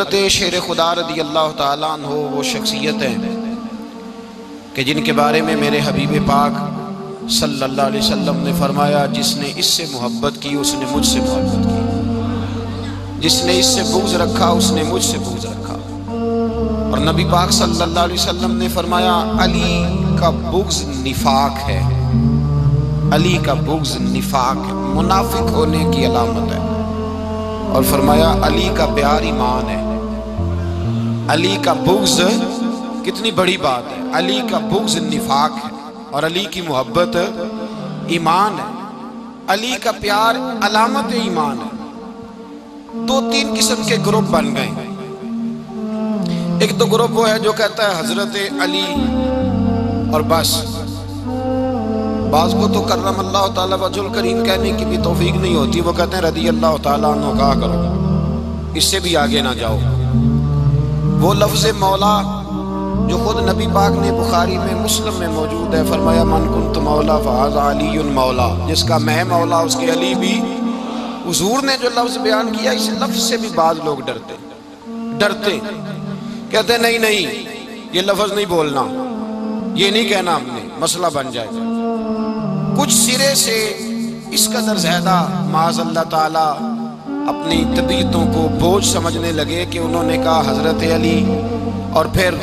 حضرت شیر خدا رضی اللہ تعالیٰ عنہ وہ شخصیت ہیں کہ جن کے بارے میں میرے حبیب پاک صلی اللہ علیہ وسلم نے فرمایا جس نے اس سے محبت کی اس نے مجھ سے محبت کی، جس نے اس سے بغض رکھا اس نے مجھ سے بغض رکھا۔ اور نبی پاک صلی اللہ علیہ وسلم نے فرمایا علی کا بغض نفاق ہے، علی کا بغض نفاق ہے، منافق ہونے کی علامت ہے۔ اور فرمایا علی کا پیار ایمان ہے، علی کا بغض کتنی بڑی بات ہے، علی کا بغض نفاق ہے اور علی کی محبت ایمان ہے، علی کا پیار علامت ایمان ہے۔ دو تین قسم کے گروپ بن گئے، ایک تو گروپ وہ ہے جو کہتا ہے حضرت علی اور بس، بعض کو تو کرم اللہ تعالیٰ وجہ الکریم کہنے کی بھی توفیق نہیں ہوتی، وہ کہتے ہیں رضی اللہ تعالیٰ عنہ کہا کرو، اس سے بھی آگے نہ جاؤ۔ وہ لفظ مولا جو خود نبی پاک نے بخاری میں مسلم میں موجود ہے، فرمایا من کنت مولا فہذا علی مولا، جس کا میں مولا اس کے علی بھی۔ حضور نے جو لفظ بیان کیا اس لفظ سے بھی بعض لوگ ڈرتے کہتے ہیں نہیں یہ لفظ نہیں بولنا، یہ نہیں کہنا، ہم نے مسئلہ بن جائے گا۔ کچھ سرے سے اس قدر زیادہ معاذ اللہ تعالی اپنی طبیعتوں کو بوجھ سمجھنے لگے کہ انہوں نے کہا حضرت علی، اور پھر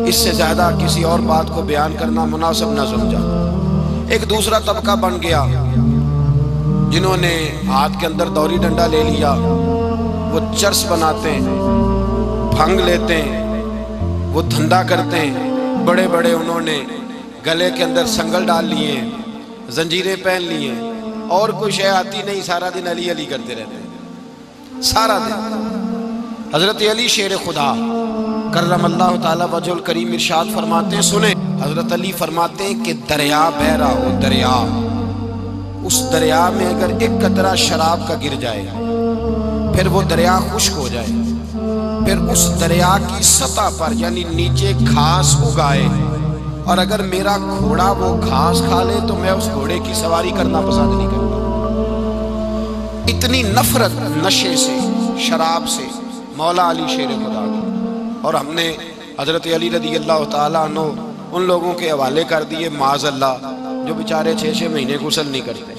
اس سے زیادہ کسی اور بات کو بیان کرنا مناسب نہ سمجھا۔ ایک دوسرا طبقہ بن گیا جنہوں نے ہاتھ کے اندر دوری ڈنڈا لے لیا، وہ چرس بناتے ہیں، بھنگ لیتے ہیں، وہ دھندا کرتے ہیں، بڑے بڑے انہوں نے گلے کے اندر سنگل ڈال لیے ہیں، زنجیریں پہن لیے ہیں، اور کوئی شے آتی نہیں، سارا دن علی علی کرتے رہتے ہیں سارا دن۔ حضرت علی شیر خدا کرم اللہ تعالیٰ وجہ الکریم ارشاد فرماتے ہیں، سنیں حضرت علی فرماتے ہیں کہ دریا بہ رہا ہو، دریا، اس دریا میں اگر ایک قطرہ شراب کا گر جائے پھر وہ دریا خشک ہو جائے، پھر اس دریا کی سطح پر یعنی نیچے گھاس اگائے، اور اگر میرا گھوڑا وہ گھاس کھا لے تو میں اس گھوڑے کی سواری کرنا پسند نہیں کرتا۔ اتنی نفرت نشے سے، شراب سے مولا علی شیر خدا کی۔ اور ہم نے حضرت علی رضی اللہ تعالیٰ عنہ ان لوگوں کے حوالے کر دیے معاذ اللہ جو بیچارے 6 مہینے غسل نہیں کرتے،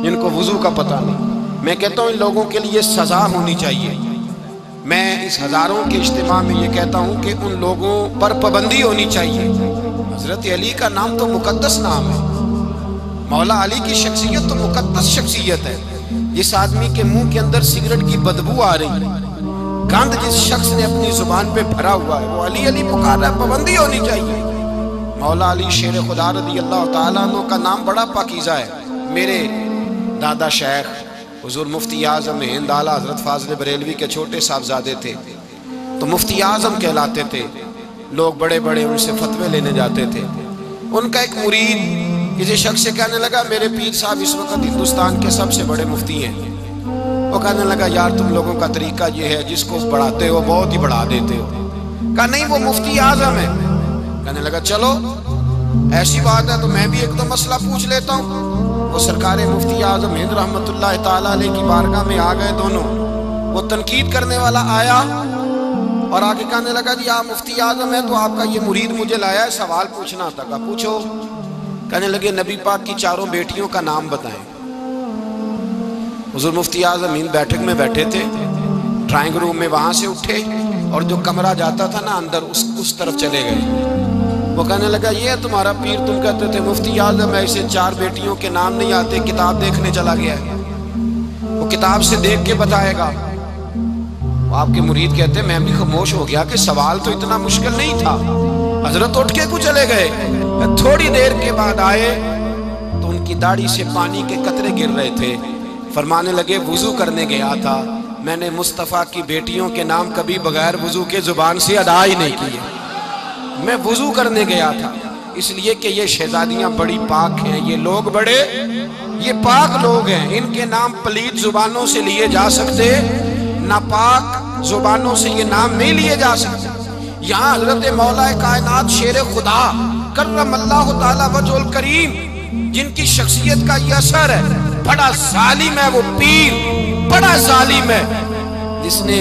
جن کو وضو کا پتہ نہیں۔ میں کہتا ہوں ان لوگوں کے لیے سزا ہونی چاہیے۔ میں اس ہزاروں کے اجتماع میں یہ کہتا ہوں کہ ان لوگوں پر پابندی ہونی چاہیے۔ حضرت علی کا نام تو مقدس نام ہے، مولا علی کی شخصیت تو مقدس شخصیت ہے۔ جس آدمی کے منہ کے اندر سگریٹ کی بدبو آ رہی ہے، گند جس شخص نے اپنی زبان پہ بھرا ہوا ہے، وہ علی علی پکار رہا ہے، پابندی ہونی چاہیے۔ مولا علی شیر خدا رضی اللہ تعالیٰ عنہ کا نام بڑا پاکیزہ ہے۔ میرے دادا شیخ حضور مفتی اعظم ہند اعلیٰ حضرت فاضل بریلوی کے چھوٹے صاحبزادے تھے، تو مفتی اعظم کہلاتے تھے، لوگ بڑے بڑے ان سے فتوے لینے جاتے تھے۔ ان کا ایک مرید کسی شخص سے کہنے لگا میرے پیر صاحب اس وقت ہندوستان کے سب سے بڑے مفتی ہیں۔ وہ کہنے لگا یار تم لوگوں کا طریقہ یہ ہے، جس کو بڑھاتے ہو بہت ہی بڑھا دیتے ہو۔ کہا نہیں وہ مفتی اعظم ہے۔ کہنے لگا چلو ایسی بات ہے تو میں بھی ایک دو مسئلہ پوچھ لیتا ہوں۔ وہ سرکار مفتی اعظم ہند رحمت اللہ تعالیٰ علیہ کی بارگاہ میں آ گئے دونوں۔ وہ تنقید کرنے والا آیا اور آگے کہنے لگا جی آپ مفتی اعظم ہیں تو آپ کا یہ مرید مجھے لایا ہے، سوال پوچھنا تھا۔ کہا پوچھو۔ کہنے لگے نبی پاک کی 4 بیٹیوں کا نام بتائیں۔ حضور مفتی اعظم ہند بیٹھک میں بیٹھے تھے، ڈرائنگ روم میں، وہاں سے اٹھے اور جو کمرہ جاتا تھا نا اندر اس طرف چلے گئے۔ وہ کہنے لگا یہ ہے تمہارا پیر، تم کہتے تھے مفتی اعظم ہے، اسے 4 بیٹیوں کے نام نہیں آتے، کتاب دیکھنے چلا گیا ہے، وہ کتاب سے دیکھ کے بتائے گا۔ آپ کے مرید کہتے میں بھی خاموش ہو گیا کہ سوال تو اتنا مشکل نہیں تھا۔ حضرت اٹھ کے کچھ چلے گئے، تھوڑی دیر کے بعد آئے تو ان کی داڑھی سے پانی کے قطرے گر رہے تھے۔ فرمانے لگے وضو کرنے گیا تھا، میں نے مصطفیٰ کی بیٹیوں کے نام کبھی بغیر وضو کے زبان سے ادا ہی نہیں کیے، میں وضو کرنے گیا تھا، اس لیے کہ یہ شہزادیاں بڑی پاک ہیں، یہ لوگ بڑے یہ پاک لوگ ہیں، ان کے نام پلید زبانوں سے لیے جا سکتے، ناپاک زبانوں سے یہ نام نہیں لیے جا سکتے۔ یہاں حضرت مولا کائنات شیر خدا کرم اللہ تعالیٰ وجہ الکریم جن کی شخصیت کا یہ اثر ہے، بڑا ظالم ہے وہ پیر، بڑا ظالم ہے جس نے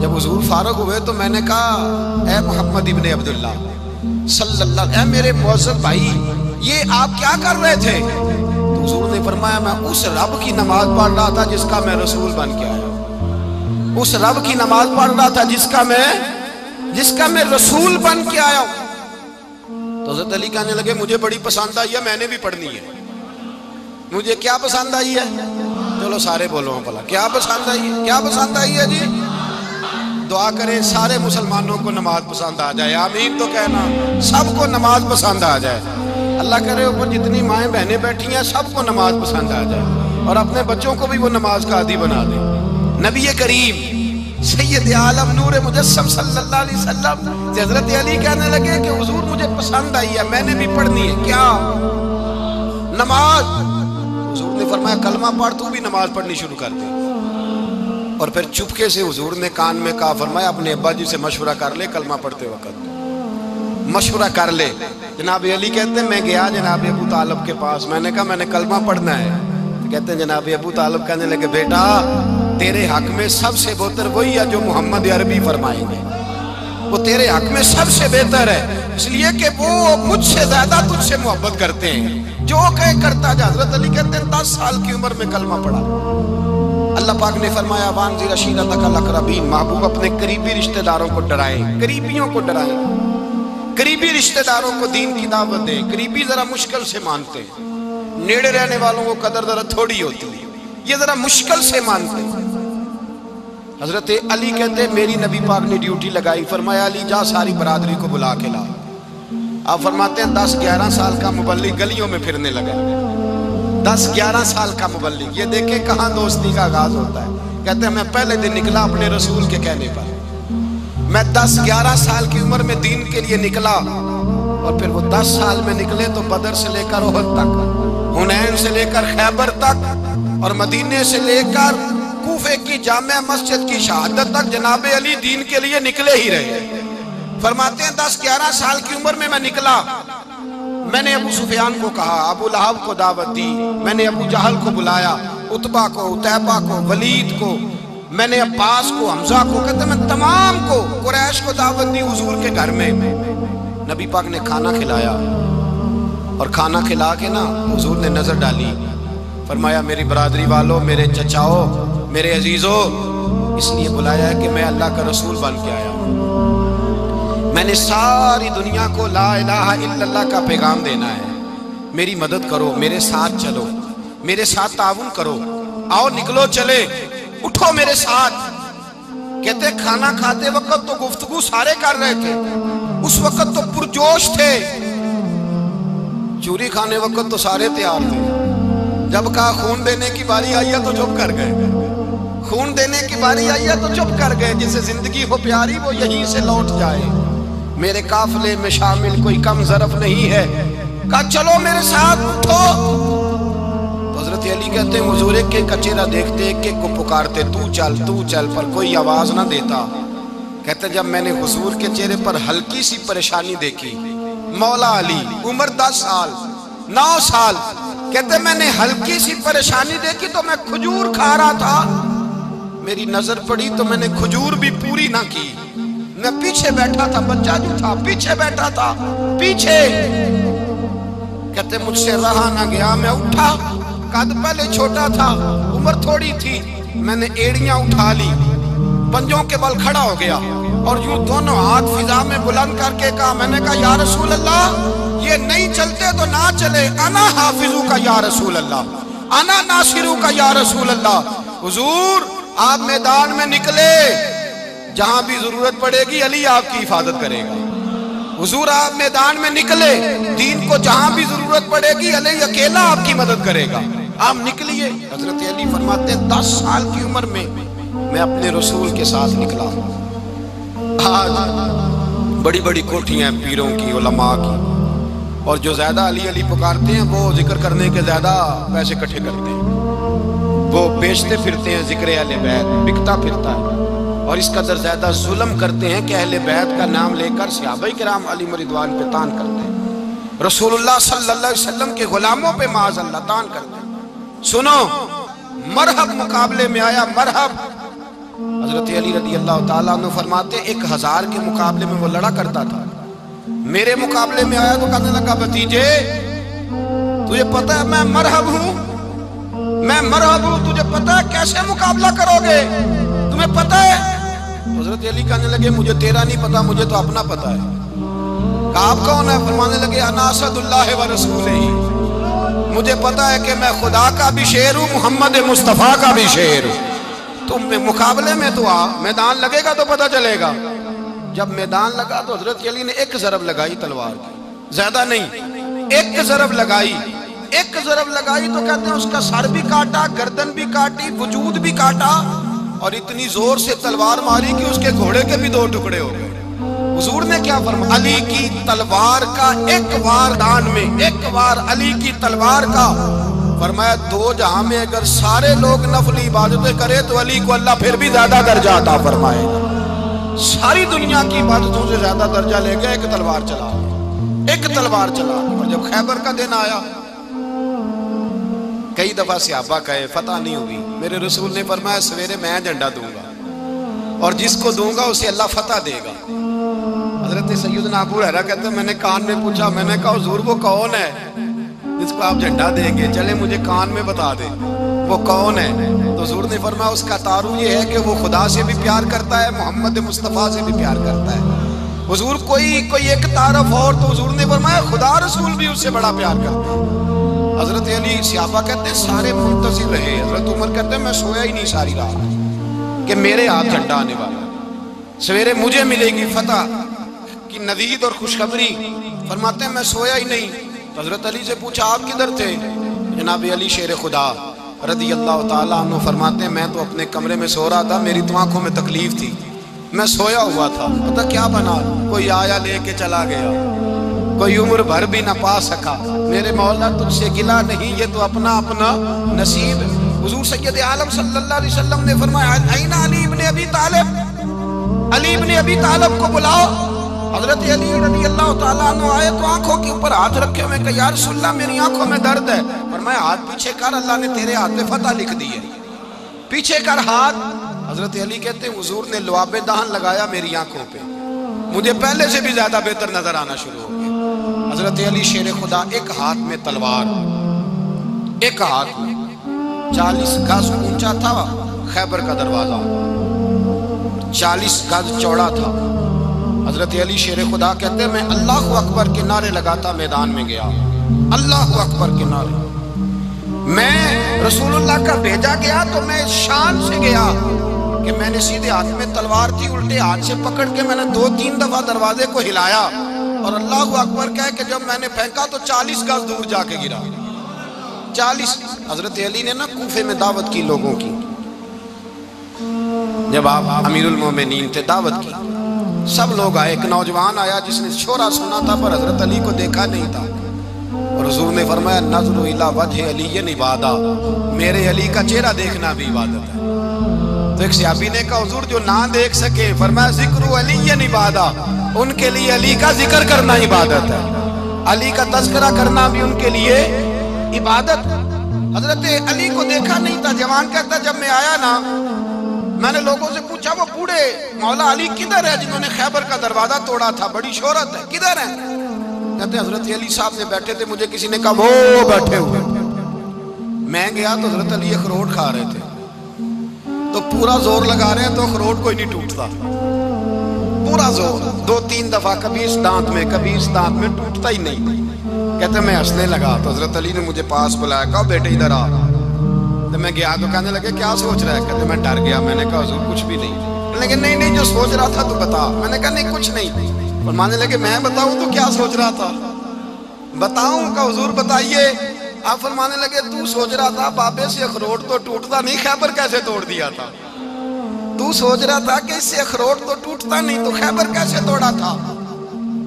جب حضور فارغ ہوئے تو میں نے کہا اے محمد ابن عبداللہ صلی اللہ علیہ، اے میرے معزز بھائی یہ آپ کیا کر رہے تھے؟ تو حضور نے فرمایا میں اس رب کی نماز پڑھ رہا تھا جس کا میں رسول بن کے آیا ہوں، اس رب کی نماز پڑھ رہا تھا جس کا میں رسول بن کے آیا ہوں۔ تو حضرت علی کہنے لگے مجھے بڑی پسند آئی ہے، میں نے بھی پڑھنی ہے۔ مجھے کیا پسند آئی ہے؟ چلو سارے بولو بھلا کیا پسند آئی ہے؟ کیا پسند آئی ہے جی؟ دعا کریں سارے مسلمانوں کو نماز پسند آ جائے، آمین تو کہنا، سب کو نماز پسند آ جائے۔ اللہ کرے اوپر جتنی مائیں بہنیں بیٹھی ہیں سب کو نماز پسند آ جائے، اور اپنے بچوں کو بھی وہ نماز کا عادی بنا دیں۔ نبی کریم سید عالم نور مجسم صلی اللہ علیہ وسلم سے حضرت علی کہنے لگے کہ حضور مجھے پسند آئی ہے، میں نے بھی پڑھنی ہے۔ کیا؟ نماز۔ حضور نے فرمایا کلمہ پڑھ، تو بھی نماز پڑھنی شروع کر دے۔ اور پھر چپکے سے حضور نے کان میں کہا، فرمایا اپنے ابا جی سے مشورہ کر لے کلمہ پڑھتے وقت، مشورہ کر لے۔ جناب علی کہتے ہیں میں گیا جناب ابو طالب کے پاس، میں نے کہا میں نے کلمہ پڑھنا ہے۔ کہتے ہیں جناب ابو طالب کہنے لگے بیٹا تیرے حق میں سب سے بہتر وہی ہے جو محمد عربی فرمائیں گے، وہ تیرے حق میں سب سے بہتر ہے، اس لیے کہ وہ مجھ سے زیادہ تجھ سے محبت کرتے ہیں، جو کہے کرتا جا۔ حضرت علی کہتے ہیں 10 سال کی عمر میں کلمہ پڑھا۔ اللہ پاک نے فرمایا وانذر عشیرتک الاقربین، محبوب اپنے قریبی رشتہ داروں کو ڈرائیں، قریبیوں کو ڈرائیں، قریبی رشتہ داروں کو دین کی دعوت دیں۔ قریبی ذرا مشکل سے مانتے ہیں، نیڑے رہنے والوں کو قدر ذرا تھوڑی ہوتی ہے، یہ ذرا مشکل سے مانتے ہیں۔ حضرت علی کہتے ہیں میری نبی پاک نے ڈیوٹی لگائی، فرمایا علی جا ساری برادری کو بلا کے لا۔ آپ فرماتے ہیں 10-11 سال کا مبلغ گلیوں میں پھرنے لگا، 10-11 سال کا مبلغ، یہ دیکھیں کہاں دوستی کا آغاز ہوتا ہے۔ کہتے ہیں میں پہلے دن نکلا اپنے رسول کے کہنے پر، میں 10-11 سال کی عمر میں دین کے لیے نکلا، اور پھر وہ 10 سال میں نکلے تو بدر سے لے کر احد تک، حنین سے لے کر خیبر تک، اور مدینے سے لے کر کوفے کی جامع مسجد کی شہادت تک جناب علی دین کے لیے نکلے ہی رہے۔ فرماتے ہیں 10-11 سال کی عمر میں نکلا، میں نے ابو سفیان کو کہا، ابو لہب کو دعوت دی، میں نے ابو جہل کو بلایا، عتبہ کو، عتیبہ کو، ولید کو، میں نے عباس کو، حمزہ کو، کہتے ہیں میں تمام کو، قریش کو دعوت دی حضور کے گھر میں۔ نبی پاک نے کھانا کھلایا، اور کھانا کھلا کے نا حضور نے نظر ڈالی، فرمایا میری برادری والوں، میرے چچاؤ، میرے عزیزوں، اس لیے بلایا ہے کہ میں اللہ کا رسول بن کے آیا ہوں، میں نے ساری دنیا کو لا الہ الا اللہ کا پیغام دینا ہے، میری مدد کرو، میرے ساتھ چلو، میرے ساتھ تعاون کرو، آؤ نکلو چلے، اٹھو میرے ساتھ۔ کہتے کھانا کھاتے وقت تو گفتگو سارے کر رہے تھے، اس وقت تو پرجوش تھے، چوری کھانے وقت تو سارے تیار تھے، جب کہا خون دینے کی باری آئی ہے تو چپ کر گئے، خون دینے کی باری آئی ہے تو چپ کر گئے، جسے زندگی ہو پیاری وہ یہیں سے لوٹ جائے، میرے قافلے میں شامل کوئی کم ظرف نہیں ہے، کہا چلو میرے ساتھ اٹھو۔ تو حضرت علی کہتے ہیں حضور ایک ایک کا چہرہ دیکھتے، ایک ایک کو پکارتے، تو چل، پر کوئی آواز نہ دیتا۔ کہتے جب میں نے حضور کے چہرے پر ہلکی سی پریشانی دیکھی، مولا علی عمر 10 سال 9 سال، کہتے میں نے ہلکی سی پریشانی دیکھی تو میں کھجور کھا رہا تھا، میری نظر پڑی تو میں نے کھجور بھی پوری نہ کی، میں پیچھے بیٹھا تھا، بچہ جو تھا پیچھے بیٹھا تھا، پیچھے۔ کہتے مجھ سے رہا نہ گیا، میں اٹھا، قد پہلے چھوٹا تھا، عمر تھوڑی تھی، میں نے ایڑیاں اٹھا لی، پنجوں کے بل کھڑا ہو گیا، اور یوں دونوں ہاتھ فضا میں بلند کر کے کہا، میں نے کہا یا رسول اللہ یہ نہیں چلتے تو نہ چلے، انا حافظو کا یا رسول اللہ، انا ناصرو کا یا رسول اللہ۔ حضور آپ میدان میں نکلے، جہاں بھی ضرورت پڑے گی علی آپ کی حفاظت کرے گا، حضور آپ میدان میں نکلے، دین کو جہاں بھی ضرورت پڑے گی علی اکیلا آپ کی مدد کرے گا، آپ نکلیے۔ حضرت علی فرماتے ہیں 10 سال کی عمر میں میں اپنے رسول کے ساتھ نکلا۔ آج بڑی بڑی کوٹھیاں ہیں پیروں کی، علماء کی، اور جو زیادہ علی علی پکارتے ہیں وہ ذکر کرنے کے زیادہ پیسے اکٹھے کرتے ہیں، وہ بیچتے پھرتے ہیں، ذکر اہل بیت بکتا پھرتا ہے، اور اس قدر زیادہ ظلم کرتے ہیں کہ اہل بیت کا نام لے کر صحابہ کرام علی رضوان پہ تان کرتے ہیں، رسول اللہ صلی اللہ علیہ وسلم کے غلاموں پہ معاذ اللہ تان کرتے ہیں۔ سنو، مرحب مقابلے میں آیا، مرحب حضرت علی رضی اللہ تعالیٰ عنہ فرماتے 1000 کے مقابلے میں وہ لڑا کرتا تھا، میرے مقابلے میں آیا تو کہنے لگا بھتیجے تجھے پتہ ہے میں مرحب ہوں، تجھے پتہ ہے کیسے مقابلہ کرو گے، تمہیں پتہ ہے؟ حضرت علی کہنے لگے مجھے تیرا نہیں پتا، مجھے تو اپنا پتا ہے۔ کہا آپ کون ہے؟ فرمانے لگے انا اسد اللہ و رسولہ، مجھے پتا ہے کہ میں خدا کا بھی شیر ہوں، محمد مصطفیٰ کا بھی شیر ہوں۔ تم مقابلے میں تو آ، میدان لگے گا تو پتہ چلے گا۔ جب میدان لگا تو حضرت علی نے ایک ضرب لگائی تلوار کی، زیادہ نہیں، ایک ضرب لگائی تو کہتے ہیں اس کا سر بھی کاٹا، گردن بھی کاٹی، وجود بھی کاٹا، اور اتنی زور سے تلوار ماری کہ اس کے گھوڑے کے بھی 2 ٹکڑے ہو گئے۔ حضور نے کیا فرمایا؟ علی کی تلوار کا ایک وار دان میں، ایک وار علی کی تلوار کا، فرمایا 2 جہاں میں اگر سارے لوگ نفلی عبادتیں کرے تو علی کو اللہ پھر بھی زیادہ درجہ عطا فرمائے گا۔ ساری دنیا کی عبادتوں سے زیادہ درجہ لے گیا، ایک تلوار چلا۔ اور جب خیبر کا دن آیا، کئی دفعہ صحابہ کہے فتح نہیں ہوئی، میرے رسول نے فرمایا سویرے میں جھنڈا دوں گا اور جس کو دوں گا اسے اللہ فتح دے گا۔ حضرت سیدنا ابو ہریرہ کہتے ہیں میں نے کان میں پوچھا، میں نے کہا حضور وہ کون ہے جس کو آپ جھنڈا دیں گے؟ چلے مجھے کان میں بتا دیں وہ کون ہے۔ تو حضور نے فرمایا اس کا تعارف یہ ہے کہ وہ خدا سے بھی پیار کرتا ہے، محمد مصطفیٰ سے بھی پیار کرتا ہے۔ حضور کوئی ایک تعارف اور، تو حضور نے فرمایا خدا رسول بھی اس سے بڑا پیار کرتے ہیں۔ حضرت علی صحابہ کہتے ہیں سارے منتظر رہے، حضرت عمر کہتے ہیں میں سویا ہی نہیں ساری رات کہ میرے ہاتھ جھنڈا آنے والا، سویرے مجھے ملے گی فتح کی نوید اور خوشخبری۔ فرماتے ہیں میں سویا ہی نہیں۔ تو حضرت علی سے پوچھا آپ کدھر تھے؟ جناب علی شیر خدا رضی اللہ تعالیٰ عنہ فرماتے ہیں میں تو اپنے کمرے میں سو رہا تھا، میری تو آنکھوں میں تکلیف تھی، میں سویا ہوا تھا، پتہ کیا بنا، کوئی آیا لے کے چلا گیا، کوئی عمر بھر بھی نہ پا سکا۔ میرے مولا تجھ سے گلہ نہیں، یہ تو اپنا نصیب ہے۔ حضور سید عالم صلی اللہ علیہ وسلم نے فرمایا این علی ابن ابی طالب، علی ابن ابی طالب کو بلاؤ۔ حضرت علی رضی اللہ تعالیٰ عنہ آئے تو آنکھوں کے اوپر ہاتھ رکھے ہوئے کہ یا رسول اللہ میری آنکھوں میں درد ہے۔ فرمایا ہاتھ پیچھے کر، اللہ نے تیرے ہاتھ پہ فتح لکھ دی ہے، پیچھے کر ہاتھ۔ حضرت علی کہتے ہیں حضور نے لعاب دہن لگایا میری آنکھوں پہ، مجھے پہلے سے بھی زیادہ بہتر نظر آنا شروع ہو گیا۔ حضرت علی شیر خدا ایک ہاتھ میں تلوار، ایک ہاتھ میں 40 گز اونچا تھا خیبر کا دروازہ، 40 گز چوڑا تھا۔ حضرت علی شیر خدا کہتے ہیں میں اللہ اکبر کے نعرے لگاتا میدان میں گیا، اللہ اکبر کے نعرے۔ میں رسول اللہ کا بھیجا گیا تو میں شان سے گیا کہ میں نے سیدھے ہاتھ میں تلوار تھی، الٹے ہاتھ سے پکڑ کے میں نے 2-3 دفعہ دروازے کو ہلایا اور اللہ اکبر کہہ کہ جب میں نے پھینکا تو 40 گز دور جا کے گرا، 40۔ حضرت علی نے نا کوفے میں دعوت کی لوگوں کی، جب آپ امیر المومنین تھے دعوت کی، سب لوگ آئے، ایک نوجوان آیا جس نے شورا سنا تھا پر حضرت علی کو دیکھا نہیں تھا، اور حضور نے فرمایا نظر الی وجہ علی عبادہ، میرے علی کا چہرہ دیکھنا بھی عبادت ہے۔ تو ایک صحابی نے کہا حضور جو نہ دیکھ سکے، فرمایا ذکر علی عبادہ، ان کے لیے علی کا ذکر کرنا عبادت ہے، علی کا تذکرہ کرنا بھی ان کے لیے عبادت۔ حضرت علی کو دیکھا نہیں تھا، جوان کہتا جب میں آیا نا میں نے لوگوں سے پوچھا وہ بوڑھے مولا علی کدھر ہے جنہوں نے خیبر کا دروازہ توڑا تھا، بڑی شہرت ہے، کدھر ہے؟ کہتے ہیں حضرت علی صاحب نے بیٹھے تھے، مجھے کسی نے کہا وہ بیٹھے ہوئے۔ میں گیا تو حضرت علی اخروٹ کھا رہے تھے، تو پورا زور لگا رہے ہیں تو اخروٹ کوئی نہیں ٹوٹتا، پورا زور 2-3 دفعہ، کبھی اس دانت میں کبھی اس دانت میں، ٹوٹتا ہی نہیں۔ کہتے ہیں میں ہنسنے لگا تو حضرت علی نے مجھے پاس بلایا، کہا بیٹے ادھر آ۔ تو میں گیا تو کہنے لگے کیا سوچ رہا ہے؟ کہتے میں ڈر گیا، میں نے کہا حضور کچھ بھی نہیں۔ لیکن نہیں جو سوچ رہا تھا تو بتا۔ میں نے کہا نہیں کچھ نہیں۔ فرمانے لگے میں بتاؤں تو کیا سوچ رہا تھا؟ بتاؤں؟ کہ حضور بتائیے۔ آپ فرمانے لگے تو سوچ رہا تھا بابے سے اخروٹ تو ٹوٹتا نہیں، خیبر کیسے توڑ دیا تھا؟ تو سوچ رہا تھا کہ اس سے اخروٹ تو ٹوٹتا نہیں تو خیبر کیسے توڑا تھا؟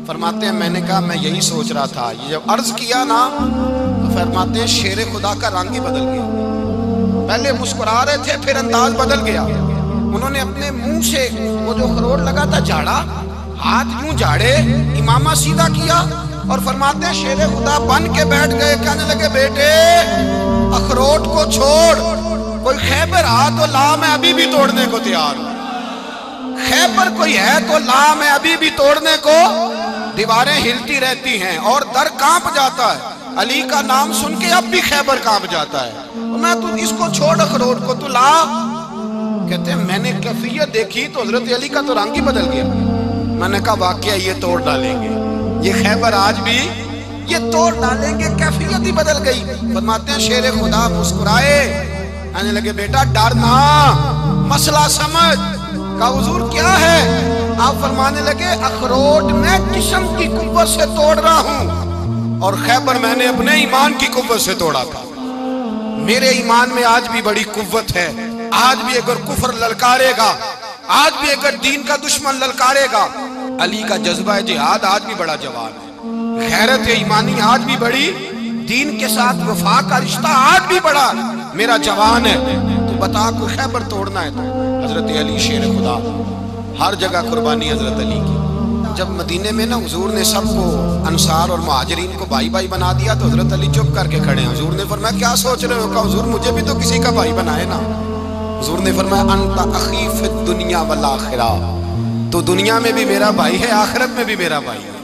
فرماتے ہیں میں نے کہا میں یہی سوچ رہا تھا۔ یہ جب عرض کیا نا تو فرماتے ہیں شیر خدا کا رنگ ہی بدل گیا، پہلے مسکرا رہے تھے پھر انداز بدل گیا۔ انہوں نے اپنے منہ سے وہ جو اخروٹ لگا تھا جھاڑا، ہاتھ یوں جھاڑے، امامہ سیدھا کیا اور فرماتے ہیں شیر خدا بن کے بیٹھ گئے، کہنے لگے بیٹے اخروٹ کو چھوڑ، کوئی خیبر آ تو لا میں ابھی بھی توڑنے کو تیار ہوں، خیبر کوئی ہے تو لا میں ابھی بھی توڑنے کو، دیواریں ہلتی رہتی ہیں اور در کانپ جاتا ہے، علی کا نام سن کے اب بھی خیبر کانپ جاتا ہے، میں تو اس کو چھوڑ اخروٹ کو تو لا۔ کہتے ہیں میں نے کیفیت دیکھی تو حضرت علی کا تو رنگ ہی بدل گیا، میں نے کہا واقعہ یہ توڑ ڈالیں گے، یہ خیبر آج بھی یہ توڑ ڈالیں گے، کیفیت ہی بدل گئی۔ فرماتے ہیں شیر خدا مسکرائے، کہنے لگے بیٹا ڈرنا، مسئلہ سمجھ۔ کہا حضور کیا ہے؟ آپ فرمانے لگے اخروٹ میں جسم کی قوت سے توڑ رہا ہوں اور خیبر میں نے اپنے ایمان کی قوت سے توڑا تھا، میرے ایمان میں آج بھی بڑی قوت ہے، آج بھی اگر کفر للکارے گا، آج بھی اگر دین کا دشمن للکارے گا، علی کا جذبہ جہاد آج بھی بڑا جوان ہے، غیرت ایمانی آج بھی بڑی، دین کے ساتھ وفا کا رشتہ آج بھی بڑا میرا جوان ہے، تو بتا کو خیبر توڑنا ہے تو حضرت علی شیر خدا، ہر جگہ قربانی حضرت علی کی۔ جب مدینے میں نا حضور نے سب کو انصار اور مہاجرین کو بھائی بھائی بنا دیا تو حضرت علی چپ کر کے کھڑے ہیں، حضور نے فرمایا کیا سوچ رہے ہو؟ کہا حضور مجھے بھی تو کسی کا بھائی بنائے نا۔ حضور نے فرمایا انت اخی فی الدنیا والآخرہ، تو دنیا میں بھی میرا بھائی ہے، آخرت میں بھی میرا بھائی ہے۔